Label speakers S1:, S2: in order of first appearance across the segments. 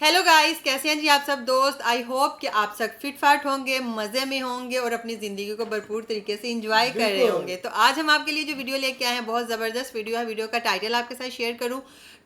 S1: Hello guys, कैसे हैं जी आप सब दोस्त। आई होप कि आप सब फिट फाट होंगे, मज़े में होंगे और अपनी ज़िंदगी को भरपूर तरीके से एंजॉय कर रहे होंगे। तो आज हम आपके लिए जो वीडियो लेके आए हैं बहुत ज़बरदस्त वीडियो है। वीडियो का टाइटल आपके साथ शेयर करूं,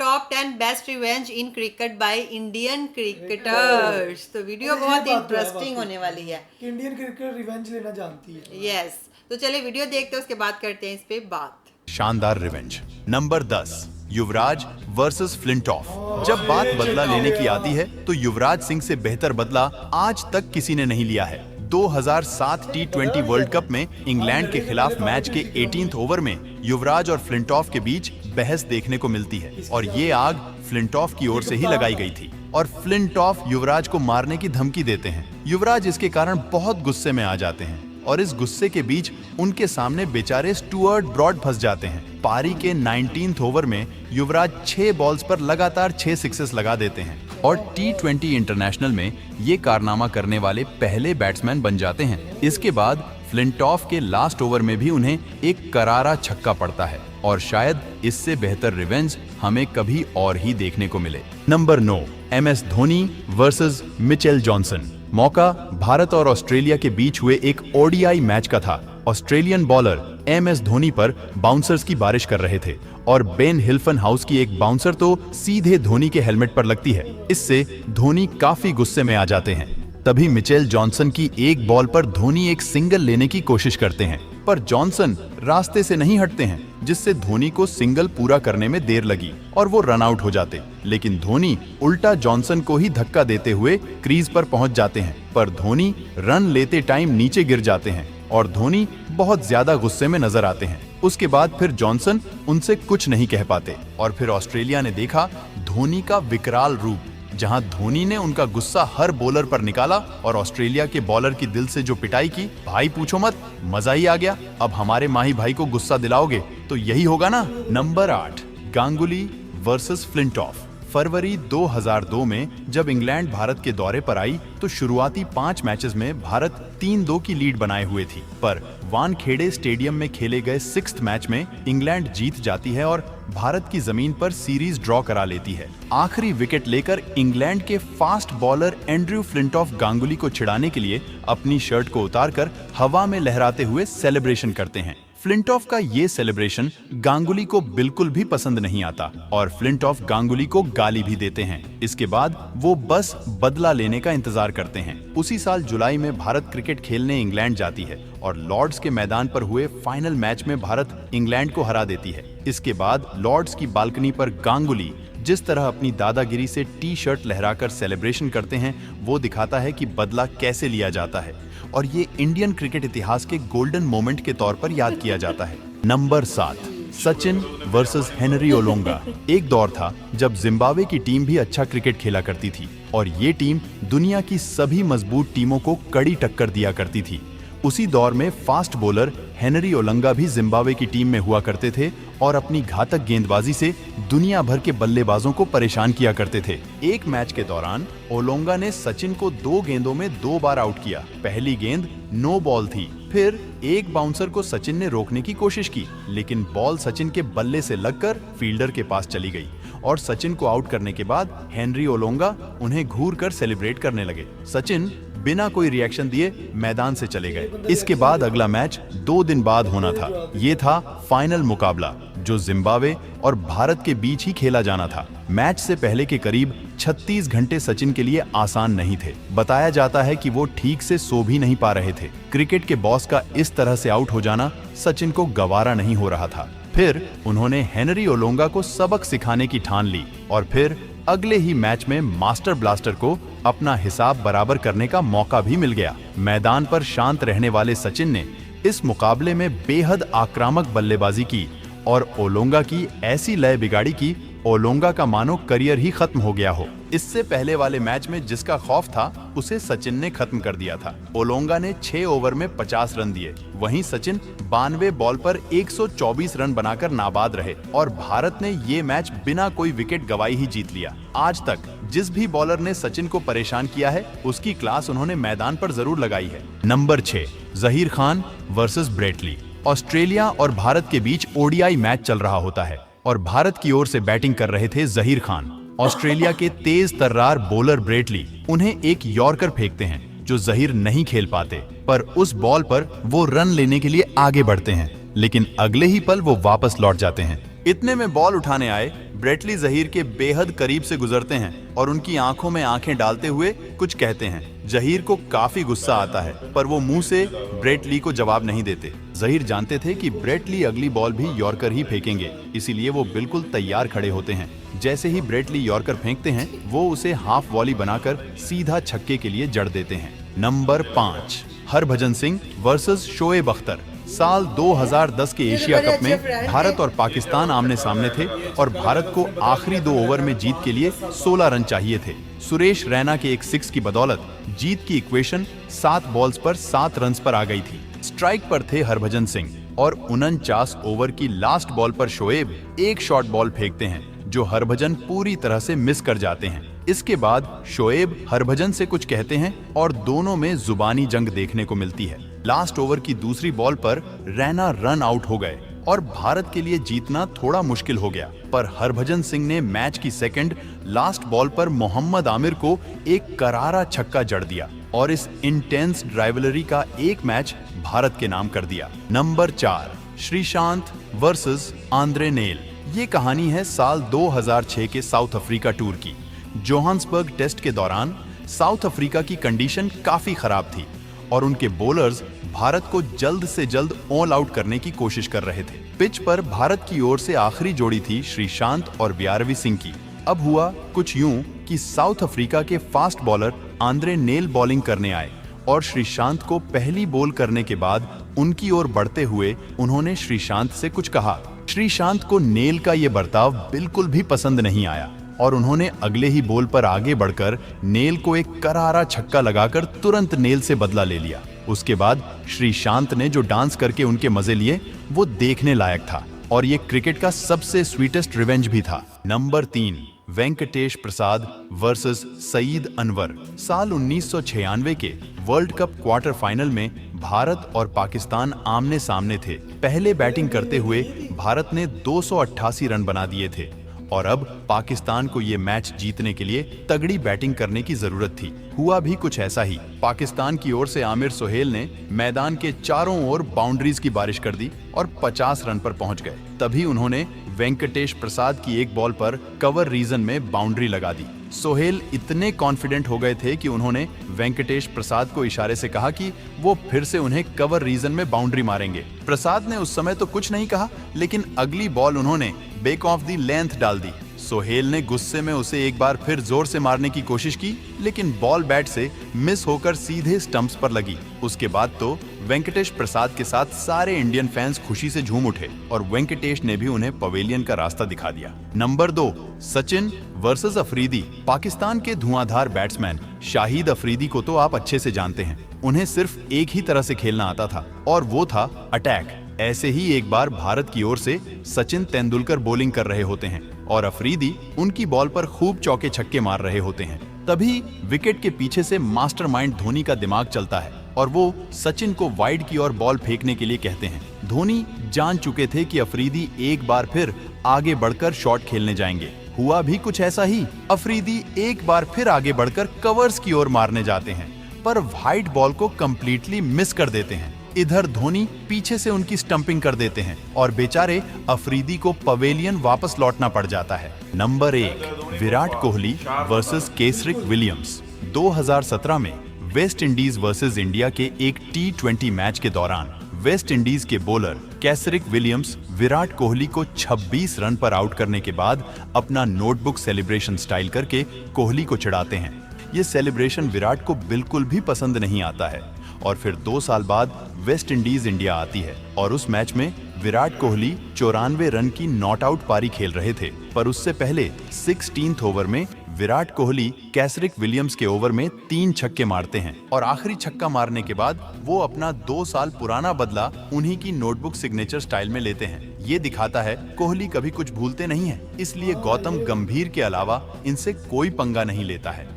S1: top 10 best revenge in cricket by Indian cricketers. तो वीडियो
S2: अरे ये
S1: बहुत
S2: बात तो है
S1: इंटरेस्टिंग
S2: वाकई
S1: होने वाली है।
S2: कि इंडियन क्रिकेट रिवेंज लेना जानती है।
S1: यस, तो चलिए वीडियो देखते हैं, उसके बाद करते हैं इस पे बात।
S3: शानदार रिवेंज। नंबर 10, युवराज वर्सेस फ्लिंटॉफ। जब बात बदला लेने की आती है तो युवराज सिंह से बेहतर बदला आज तक किसी ने नहीं लिया है। 2007 टी20 वर्ल्ड कप में इंग्लैंड के खिलाफ मैच के 18th ओवर में युवराज और फ्लिंटॉफ के बीच बहस देखने को मिलती है और ये आग फ्लिंटॉफ की ओर से ही लगाई गई थी और फ्लिंटॉफ युवराज को मारने की धमकी देते हैं। युवराज इसके कारण बहुत गुस्से में आ जाते हैं और इस गुस्से के बीच उनके सामने बेचारे स्टुअर्ट ब्रॉड फंस जाते हैं। पारी के 19th ओवर में युवराज 6 बॉल्स पर लगातार 6 सिक्सेस लगा देते हैं और टी20 इंटरनेशनल में ये कारनामा करने वाले पहले बैट्समैन बन जाते हैं। इसके बाद फ्लिंटॉफ के लास्ट ओवर में भी उन्हें एक करारा छक्का पड़ता है और शायद इससे बेहतर रिवेंज हमें कभी और ही देखने को मिले। Number 9, MS Dhoni versus Mitchell Johnson. मौका भारत और ऑस्ट्रेलिया के बीच हुए एक ओडीआई मैच का था। ऑस्ट्रेलियन बॉलर MS धोनी पर बाउंसर्स की बारिश कर रहे थे और बेन हिल्फन हाउस की एक बाउंसर तो सीधे धोनी के हेलमेट पर लगती है। इससे धोनी काफी गुस्से में आ जाते हैं। तभी मिचेल जॉनसन की एक बॉल पर धोनी एक सिंगल लेने की कोशिश करते हैं पर जॉनसन रास्ते से नहीं हटते हैं, जिससे धोनी को सिंगल पूरा करने में देर लगी और वो रन आउट हो जाते। लेकिन धोनी उल्टा जॉनसन को ही धक्का देते हुए क्रीज पर पहुंच जाते हैं पर धोनी रन लेते टाइम नीचे गिर जाते हैं और धोनी बहुत ज्यादा गुस्से में नजर आते हैं। उसके बाद फिर जॉनसन उनसे कुछ नहीं कह पाते और फिर ऑस्ट्रेलिया ने देखा धोनी का विकराल रूप, जहां धोनी ने उनका गुस्सा हर बॉलर पर निकाला और ऑस्ट्रेलिया के बॉलर की दिल से जो पिटाई की, भाई पूछो मत, मजा ही आ गया। अब हमारे माही भाई को गुस्सा दिलाओगे तो यही होगा ना। Number 8, Ganguly versus Flintoff. फरवरी 2002 में जब इंग्लैंड भारत के दौरे पर आई तो शुरुआती 5 मैचेस में भारत 3-2 की लीड बनाए हुए थी, पर वानखेड़े स्टेडियम में खेले गए 6th मैच में इंग्लैंड जीत जाती है और भारत की जमीन पर सीरीज ड्रॉ करा लेती है। आखिरी विकेट लेकर इंग्लैंड के fast bowler Andrew Flintoff Ganguly को छिड़ाने के लिए अपनी शर्ट को उतारकर हवा में लहराते हुए सेलिब्रेशन करते हैं। फ्लिंटॉफ का ये सेलिब्रेशन गांगुली को बिल्कुल भी पसंद नहीं आता और फ्लिंटॉफ गांगुली को गाली भी देते हैं। इसके बाद वो बस बदला लेने का इंतजार करते हैं। उसी साल जुलाई में भारत क्रिकेट खेलने इंग्लैंड जाती है और लॉर्ड्स के मैदान पर हुए फाइनल मैच में भारत इंग्लैंड को हरा देती है। इसके बाद लॉर्ड्स की बालकनी पर गांगुली जिस तरह अपनी दादागिरी से टी-शर्ट लहराकर सेलिब्रेशन करते हैं, वो दिखाता है कि बदला कैसे लिया जाता है और ये इंडियन क्रिकेट इतिहास के गोल्डन मोमेंट के तौर पर याद किया जाता है। Number 7, Sachin versus Henry Olonga. एक दौर था जब जिम्बाब्वे की टीम भी अच्छा क्रिकेट खेला करती थी और ये टीम दुनिया की सभी मजबूत टीमों को कड़ी टक्कर दिया करती थी। उसी दौर में फास्ट बॉलर हेनरी ओलंगा भी जिम्बाब्वे की टीम में हुआ करते थे और अपनी घातक गेंदबाजी से दुनिया भर के बल्लेबाजों को परेशान किया करते थे। एक मैच के दौरान ओलोंगा ने सचिन को 2 गेंदों में 2 बार आउट किया। पहली गेंद नो बॉल थी, फिर एक बाउंसर को सचिन ने रोकने की कोशिश की, लेकिन बॉल सचिन के बल्ले से लगकर फील्डर के पास चली गई और सचिन को आउट करने के बाद हेनरी ओलोंगा उन्हें घूर कर सेलिब्रेट करने लगे। सचिन बिना कोई रिएक्शन दिए मैदान से चले गए। इसके बाद अगला मैच 2 दिन बाद होना था। ये था फाइनल मुकाबला जो जिम्बाब्वे और भारत के बीच ही खेला जाना था। मैच से पहले के करीब 36 घंटे सचिन के लिए आसान नहीं थे। बताया जाता है कि वो ठीक से सो भी नहीं पा रहे थे। क्रिकेट के बॉस का इस तरह से आउट हो जाना सचिन को गवारा नहीं हो रहा था। फिर उन्होंने हेनरी ओलोंगा को सबक सिखाने की ठान ली और फिर अगले ही मैच में मास्टर ब्लास्टर को अपना हिसाब बराबर करने का मौका भी मिल गया। मैदान पर शांत रहने वाले सचिन ने इस मुकाबले में बेहद आक्रामक बल्लेबाजी की और ओलोंगा की ऐसी लय बिगाड़ी कि ओलोंगा का मानो करियर ही खत्म हो गया हो। इससे पहले वाले मैच में जिसका खौफ था उसे सचिन ने खत्म कर दिया था। ओलोंगा ने 6 ओवर में 50 रन दिए, वहीं सचिन 92 बॉल पर 124 रन बनाकर नाबाद रहे और भारत ने ये मैच बिना कोई विकेट गवाई ही जीत लिया। आज तक जिस भी बॉलर ने सचिन को परेशान किया है उसकी क्लास उन्होंने मैदान पर जरूर लगाई है। Number 6, Zaheer Khan versus Brett Lee. Australia और भारत के बीच ओडीआई मैच चल रहा होता है और भारत की ओर से बैटिंग कर रहे थे जहीर खान ऑस्ट्रेलिया के तेज तर्रार बॉलर ब्रेटली उन्हें एक यॉर्कर फेंकते हैं जो जहीर नहीं खेल पाते, पर उस बॉल पर वो रन लेने के लिए आगे बढ़ते हैं, लेकिन अगले ही पल वो वापस लौट जाते हैं। इतने में बॉल उठाने आए ब्रेटली जहीर के बेहद करीब से गुजरते हैं और उनकी आंखों में आंखें डालते हुए कुछ कहते हैं। जहीर को काफी गुस्सा आता है, पर वो मुंह से ब्रेटली को जवाब नहीं देते। जहीर जानते थे कि ब्रेटली अगली बॉल भी यॉर्कर ही फेंकेंगे, इसीलिए वो बिल्कुल तैयार खड़े होते हैं। जैसे ही ब्रेटली यॉर्कर फेंकते हैं, वो उसे हाफ वॉली बनाकर सीधा छक्के के लिए जड़ देते हैं। Number 5, Harbhajan Singh versus Shoaib Akhtar. साल 2010 के एशिया कप में भारत और पाकिस्तान आमने सामने थे और भारत को आखिरी 2 ओवर में जीत के लिए 16 रन चाहिए थे। सुरेश रैना के एक 6 की बदौलत जीत की इक्वेशन 7 बॉल्स पर 7 रन पर आ गई थी। स्ट्राइक पर थे हरभजन सिंह और 49 ओवर की लास्ट बॉल पर शोएब एक शॉर्ट बॉल फेंकते हैं जो हरभजन पूरी तरह से मिस कर जाते हैं। इसके बाद शोएब हरभजन से कुछ कहते हैं और दोनों में जुबानी जंग देखने को मिलती है। लास्ट ओवर की दूसरी बॉल पर रैना रन आउट हो गए और भारत के लिए जीतना थोड़ा मुश्किल हो गया, पर हरभजन सिंह ने मैच की सेकंड लास्ट बॉल पर मोहम्मद आमिर को एक करारा छक्का जड़ दिया और इस इंटेंस राइवलरी का एक मैच भारत के नाम कर दिया। Number 4, Sreesanth versus Andre nail. ये कहानी है साल 2006 के साउथ अफ्रीका टूर की। जोहान्सबर्ग टेस्ट के दौरान साउथ अफ्रीका की कंडीशन काफी खराब थी और उनके बॉलर्स भारत को जल्द से जल्द ऑल आउट करने की कोशिश कर रहे थे। पिच पर भारत की ओर से आखिरी जोड़ी थी श्रीशांत और व्यारवी सिंह की। अब हुआ कुछ यूं कि साउथ अफ्रीका के fast bowler Andre nail bowling करने आए और श्रीशांत को पहली बॉल करने के बाद उनकी ओर बढ़ते हुए उन्होंने श्रीशांत से कुछ कहा। श्रीशांत को नेल का ये बर्ताव बिल्कुल भी पसंद नहीं आया और उन्होंने अगले ही बॉल पर आगे बढ़कर नेल को एक करारा छक्का लगाकर तुरंत नेल से बदला ले लिया। उसके बाद श्रीशांत ने जो डांस करके उनके मजे लिए वो देखने लायक था और ये क्रिकेट का सबसे स्वीटेस्ट रिवेंज भी था। नंबर 3, वेंकटेश प्रसाद वर्सेस सईद अनवर। साल 1996 के वर्ल्ड कप क्वार्टर फाइनल में भारत और पाकिस्तान आमने सामने थे। पहले बैटिंग करते हुए भारत ने 288 रन बना दिए थे और अब पाकिस्तान को ये मैच जीतने के लिए तगड़ी बैटिंग करने की जरूरत थी। हुआ भी कुछ ऐसा ही। पाकिस्तान की ओर से आमिर सोहेल ने मैदान के चारों ओर बाउंड्रीज की बारिश कर दी और 50 रन पर पहुंच गए। तभी उन्होंने वेंकटेश प्रसाद की एक बॉल पर कवर रीजन में बाउंड्री लगा दी। सोहेल इतने कॉन्फिडेंट हो गए थे कि उन्होंने वेंकटेश प्रसाद को इशारे से कहा कि वो फिर से उन्हें कवर रीजन में बाउंड्री मारेंगे। प्रसाद ने उस समय तो कुछ नहीं कहा, लेकिन अगली बॉल उन्होंने बैक ऑफ दी लेंथ डाल दी। सोहेल ने गुस्से में उसे एक बार फिर जोर से मारने की कोशिश की, लेकिन बॉल बैट से मिस होकर सीधे स्टंप्स पर लगी। उसके बाद तो वेंकटेश प्रसाद के साथ सारे इंडियन फैंस खुशी से झूम उठे और वेंकटेश ने भी उन्हें पवेलियन का रास्ता दिखा दिया। Number 2, Sachin versus Afridi. पाकिस्तान के धुआंधार बैट्समैन शाहिद अफरीदी को तो आप अच्छे से जानते हैं। उन्हें सिर्फ एक ही तरह से खेलना आता था और वो था अटैक। ऐसे ही एक बार भारत की ओर से सचिन तेंदुलकर बॉलिंग कर रहे होते हैं और अफरीदी उनकी बॉल पर खूब चौके छक्के मार रहे होते हैं। तभी विकेट के पीछे से मास्टरमाइंड धोनी का दिमाग चलता है और वो सचिन को वाइड की ओर बॉल फेंकने के लिए कहते हैं। धोनी जान चुके थे कि अफरीदी एक बार फिर आगे बढ़कर शॉट खेलने जाएंगे। हुआ भी कुछ ऐसा ही। अफरीदी एक बार फिर आगे बढ़कर कवर्स की ओर मारने जाते हैं, पर व्हाइट बॉल को कंप्लीटली मिस कर देते हैं। इधर धोनी पीछे से उनकी स्टंपिंग कर देते हैं और बेचारे अफरीदी को पवेलियन वापस लौटना पड़ जाता है। Number 1, Virat Kohli versus Kesrick Williams. 2017 में वेस्ट इंडीज वर्सेस इंडिया के एक T20 मैच के दौरान वेस्ट इंडीज के बॉलर केसरिक विलियम्स विराट कोहली को 26 रन पर आउट करने के बाद अपना नोटबुक सेलिब्रेशन स्टाइल करके कोहली को चिढ़ाते हैं। ये सेलिब्रेशन विराट को बिल्कुल भी पसंद नहीं आता है और फिर 2 साल बाद वेस्ट इंडीज इंडिया आती है और उस मैच में विराट कोहली 94 रन की नॉट आउट पारी खेल रहे थे, पर उससे पहले 16th ओवर में विराट कोहली केसरिक विलियम्स के ओवर में 3 छक्के मारते हैं और आखिरी छक्का मारने के बाद वो अपना 2 साल पुराना बदला उन्हीं की नोटबुक सिग्नेचर स्टाइल में लेते हैं। ये दिखाता है कोहली कभी कुछ भूलते नहीं है, इसलिए गौतम गंभीर के अलावा इनसे कोई पंगा नहीं लेता है।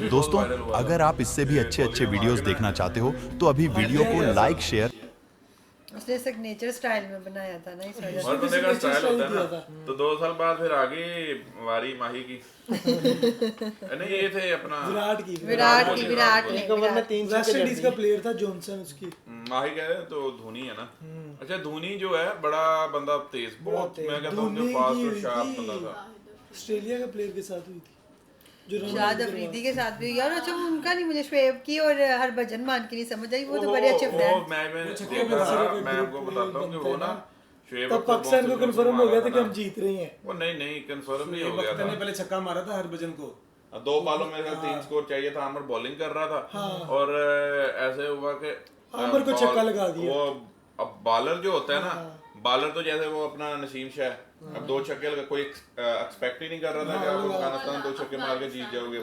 S3: दोस्तों, अगर आप इससे भी अच्छे वीडियोस देखना चाहते हो तो अभी वीडियो को लाइक, शेयर
S1: उसने सिग्नेचर स्टाइल में बनाया था ना, इस वजह से।
S4: हर बंदे का स्टाइल होता है
S2: दिया
S4: ना। तो 2 साल बाद फिर आगे वारी माही की नहीं ये थे अपना
S2: विराट की
S1: विराट ने
S5: ओवर में 3
S2: वेस्ट
S5: छक्के
S2: इंडीज का प्लेयर था जॉनसन उसकी।
S4: माही कह रहे हैं तो धोनी है ना। अच्छा धोनी जो है बड़ा बंदा तेज, बहुत मैं कहता हूँ कि फास्ट और शार्प बंदा था।
S2: ऑस्ट्रेलिया के प्लेयर के साथ हुई थी जो
S1: शाद अफरीदी के साथ भी यार। अच्छा उनका नहीं, मुझे शुएब की और हरभजन मान की नहीं समझ आई, वो तो बड़े अच्छे फ्रेंड।
S4: मैं आपको बताता हूँ कि वो ना शुएब
S2: तब पाकिस्तान को कंफर्म हो गया था कि हम जीत रहे हैं।
S4: वो नहीं कंफर्म नहीं हो गया था।
S6: पहले छक्का मारा था हरभजन को,
S4: 2 बॉलों में 3 स्कोर चाहिए था। आमर बॉलिंग कर रहा था और ऐसे हुआ कि
S2: आमर को छक्का लगा दिया।
S4: वो अब बॉलर जो होता है ना, बॉलर तो जैसे वो अपना नसीम शाह अब 2 छक्के लगा, कोई एक्सपेक्ट ही नहीं कर रहा था कि आप अफगानिस्तान 2 छक्के मार के जीत जाओगे।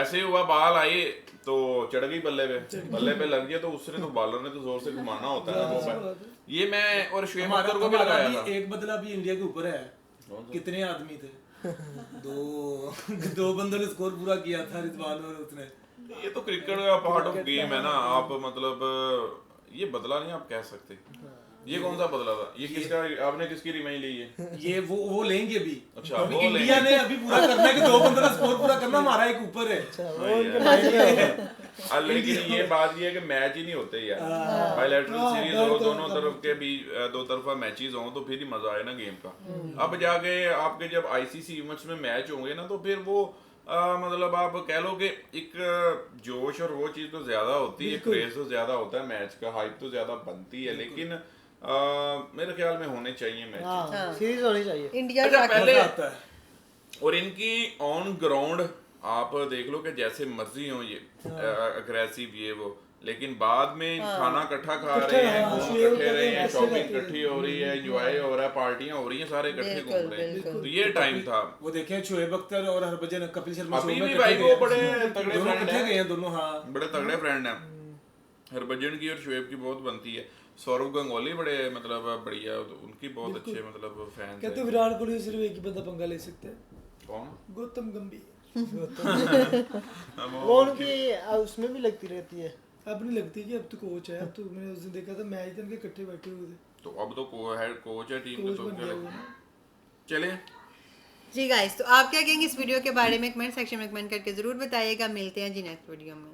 S4: ऐसे ही हुआ, बॉल आई तो चढ़ गई बल्ले पे लग गया तो उसने तो बॉलर ने तो जोर से घुमाना होता है ना वो। ये मैं और शुएब अख्तर को भी लगाया था।
S6: एक बदला भी इंडिया के ऊपर है। कितने आदमी थे? दो बंदों ने स्कोर पूरा किया था, रिजवान और उसने।
S4: ये तो क्रिकेट का पार्ट ऑफ गेम है ना। आप मतलब ये बदला नहीं आप कह सकते। ये कौन सा बदला था? ये किसका, आपने किसकी रिमाइंड ली है?
S6: ये वो लेंगे भी।
S4: अच्छा
S6: अभी
S4: वो
S6: इंडिया ने अभी पूरा करना है कि 2 बंदों ने स्कोर पूरा करना, हमारा एक ऊपर है।
S4: लेकिन ये बात ये है कि मैच ही नहीं होते यार। बायलैटरल सीरीज हो, दोनों तरफ के भी 2 तरफा मैचेस हो तो फिर ही मजा आए ना गेम का। अब जाके आपके जब आईसीसी इवेंट्स में मैच होंगे ना तो फिर वो मतलब आप कह लो कि एक जोश और वो चीज तो ज्यादा होती है, क्रेज तो ज्यादा होता है मैच का, हाइप तो ज्यादा बनती है। लेकिन मेरे ख्याल में होने चाहिए मैच।
S5: हाँ सीरीज होनी चाहिए।
S1: इंडिया
S4: अच्छा पहले
S6: आता है।
S4: और इनकी ऑन ग्राउंड आप देख लो कि जैसे मर्जी हो ये अग्रेसिव ये वो, लेकिन बाद में खाना इकट्ठा खा रहे हैं, घूम इकट्ठे रहे हैं, शॉपिंग इकट्ठी हो रही है, एंजॉय हो रहा है, पार्टियां हो रही हैं, सारे इकट्ठे घूम रहे हैं। तो ये टाइम था।
S6: वो देखें शुएब अख्तर और हरभजन, कपिल शर्मा
S4: अभी भी भाई वो बड़े तगड़े फ्रेंड
S6: गए
S4: हैं,
S6: हैं दोनों। हाँ
S4: बड़े तगड़े फ्रेंड हैं। हरभजन की और शुएब की बहुत बनती है। सौरव गंगोली बड़े मतलब बढ़िया, उनकी बहुत अच्छे मतलब फैंस
S2: कहते
S4: हैं।
S2: विराट कोहली सिर्फ एक ही बंदा पंगा ले सकते हैं।
S4: कौन?
S2: गौतम गंभीर।
S5: वो उनकी उसमें भी लगती रहती है।
S2: अब नहीं लगती कि अब तो कोच है। अब तो मैंने उस दिन देखा था मैच दिन के इकट्ठे बैठे हुए थे।
S4: तो अब तो हेड कोच है टीम में,
S2: कोच
S4: तो
S2: बन
S4: क्या
S2: गया
S4: लगे?
S2: वो ना।
S4: चले
S1: जी गाइस, तो आप क्या कहेंगे इस वीडियो के बारे में? कमेंट सेक्शन में कमेंट करके जरूर बताइएगा। मिलते हैं जी नेक्स्ट वीडियो में।